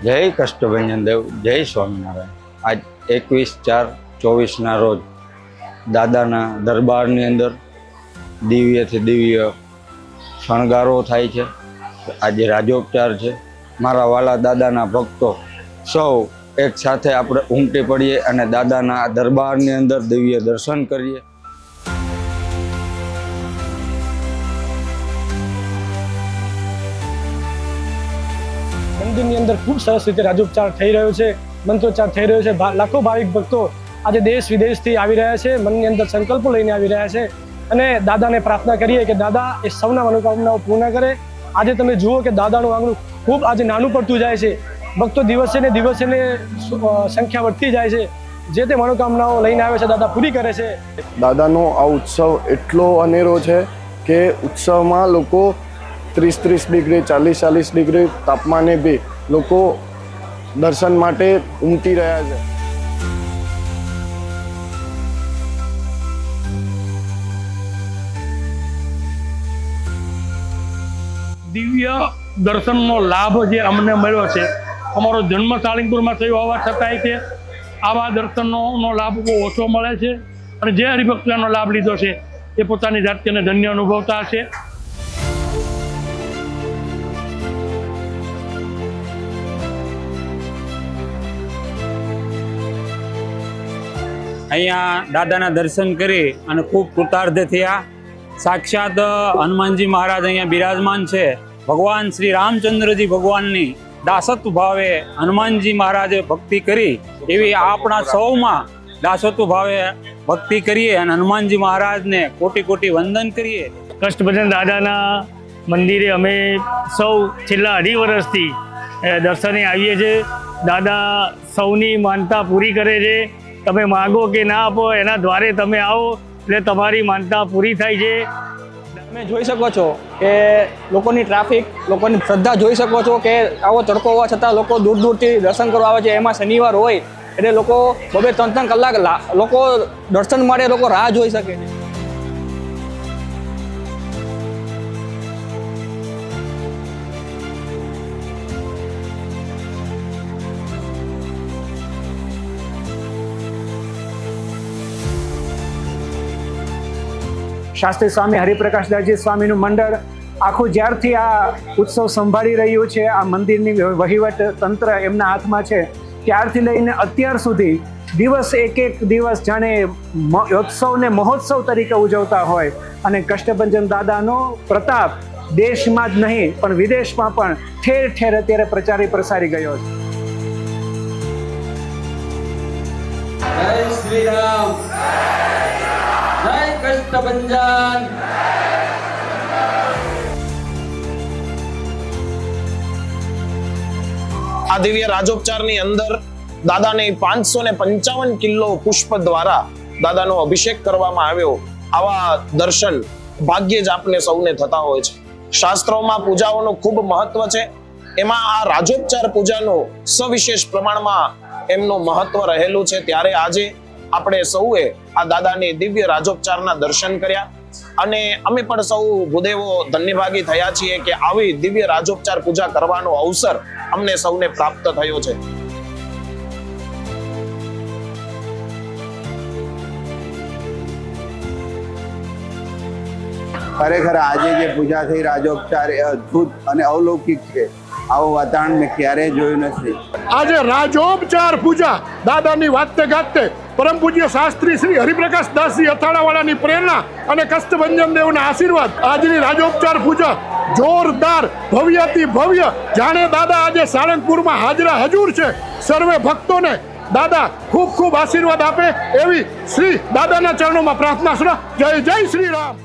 જય કષ્ટભંજન દેવ, જય સ્વામિનારાયણ। આજ 21/4/24ના રોજ દાદાના દરબારની અંદર દિવ્યથી દિવ્ય શણગારો થાય છે। આજે રાજોપચાર છે। મારા વાલા દાદાના ભક્તો સૌ એક સાથે આપણે ઉમટી પડીએ અને દાદાના દરબારની અંદર દિવ્ય દર્શન કરીએ। મંદિરની અંદર ખૂબ સરસ રીતે રાજોપચાર થઈ રહ્યો છે, મંત્રોચ્ચાર થઈ રહ્યો છે। લાખો ભાવિક ભક્તો આજે દેશ વિદેશથી આવી રહ્યા છે, મનની અંદર સંકલ્પો લઈને આવી રહ્યા છે અને દાદાને પ્રાર્થના કરીએ કે દાદા એ સૌના મનોકામનાઓ પૂર્ણ કરે। આજે તમે જુઓ કે દાદાનું આંગણું ખૂબ આજે નાનું પડતું જાય છે, ભક્તો દિવસે ને સંખ્યા વધતી જાય છે। જે તે મનોકામનાઓ લઈને આવે છે દાદા પૂરી કરે છે। દાદાનો આ ઉત્સવ એટલો અનેરો છે કે ઉત્સવમાં લોકો 30-30 ડિગ્રી 40-40 ડિગ્રી તાપમાને બી લોકો દર્શન માટે ઉમટી રહ્યા છે। દિવ્ય દર્શનનો લાભ જે અમને મળ્યો છે, અમારો જન્મ સાળંગપુરમાં થયો હોવા છતાંય તે આવા દર્શનનો લાભ બહુ ઓછો મળે છે અને જે હરિભક્તોનો લાભ લીધો છે એ પોતાની જાતને ધન્ય અનુભવતા હશે। અહીંયા દાદાના દર્શન કરી અને ખૂબ કૃતાર્થ થયા। સાક્ષાત હનુમાનજી મહારાજ અહીંયા બિરાજમાન છે। ભગવાન શ્રી રામચંદ્રજી ભગવાનની દાસત્વ ભાવે હનુમાનજી મહારાજે ભક્તિ કરી એવી આપણા સૌમાં દાસત્વ ભાવે ભક્તિ કરીએ અને હનુમાનજી મહારાજને કોટી કોટી વંદન કરીએ। કષ્ટભંજન દાદાના મંદિરે અમે સૌ છેલ્લા 2.5 વર્ષથી દર્શને આવીએ છીએ। દાદા સૌની માનતા પૂરી કરે છે। તમે માગો કે ના આપો, એના દ્વારે તમે આવો એટલે તમારી માનતા પૂરી થાય છે। તમે જોઈ શકો છો કે લોકોની ટ્રાફિક, લોકોની શ્રદ્ધા જોઈ શકો છો કે આવો તડકો હોવા છતાં લોકો દૂર દૂરથી દર્શન કરવા આવે છે। એમાં શનિવાર હોય એટલે લોકો 2-3 કલાક લોકો દર્શન માટે લોકો રાહ જોઈ શકે છે। શાસ્ત્રી સ્વામી હરિપ્રકાશદાસજી સ્વામીનું મંડળ આખું જ્યારથી આ ઉત્સવ સંભાળી રહ્યું છે, આ મંદિરની વહીવટ તંત્ર એમના હાથમાં છે, ત્યારથી લઈને અત્યાર સુધી દિવસ એક દિવસ જાણે ઉત્સવને મહોત્સવ તરીકે ઉજવતા હોય અને કષ્ટભંજન દાદાનો પ્રતાપ દેશમાં જ નહીં પણ વિદેશમાં પણ ઠેર ઠેર અત્યારે પ્રચારી પ્રસારી ગયો છે। જય શ્રી રામ, જય કષ્ટભંજન। આ દિવ્ય રાજોપચારની અંદર દાદાને 555 કિલો પુષ્પ દ્વારા દાદાનો અભિષેક કરવામાં આવ્યો। આવા દર્શન ભાગ્યે જ આપને સૌને થતા હોય છે। શાસ્ત્રોમાં પૂજાઓનું ખૂબ મહત્વ છે, એમાં આ રાજોપચાર પૂજાનું સવિશેષ પ્રમાણમાં એમનું મહત્વ રહેલું છે। ત્યારે આજે આપણે સૌએ આ દાદાની દિવ્ય રાજોપચારના દર્શન કર્યા અને અમે પણ સૌ ભૂદેવો ધન્યભાગી થયા છીએ કે આવી દિવ્ય રાજોપચાર પૂજા કરવાનો અવસર અમને સૌને પ્રાપ્ત થયો છે। ખરેખર આજે જે પૂજા થઈ રાજોપચાર એ અદ્ભુત અને અલૌકિક છે। આવું વાતાવરણ મેં ક્યારેય જોયું નથી। આજે રાજોપચાર પૂજા દાદાની વાતે ગાતે પરમ પૂજ્ય શાસ્ત્રી શ્રી હરિપ્રકાશ દાસજી અથાણાવાળાની પ્રેરણા અને કષ્ટભંજન દેવના આશીર્વાદ આજની રાજોપચાર પૂજા જોરદાર ભવ્યથી ભવ્ય જાણે દાદા આજે સાળંગપુરમાં હાજરા હજૂર છે। સર્વે ભક્તોને દાદા ખૂબ ખૂબ આશીર્વાદ આપે એવી શ્રી દાદાના ચરણોમાં પ્રાર્થના છે। જય જય શ્રી રામ।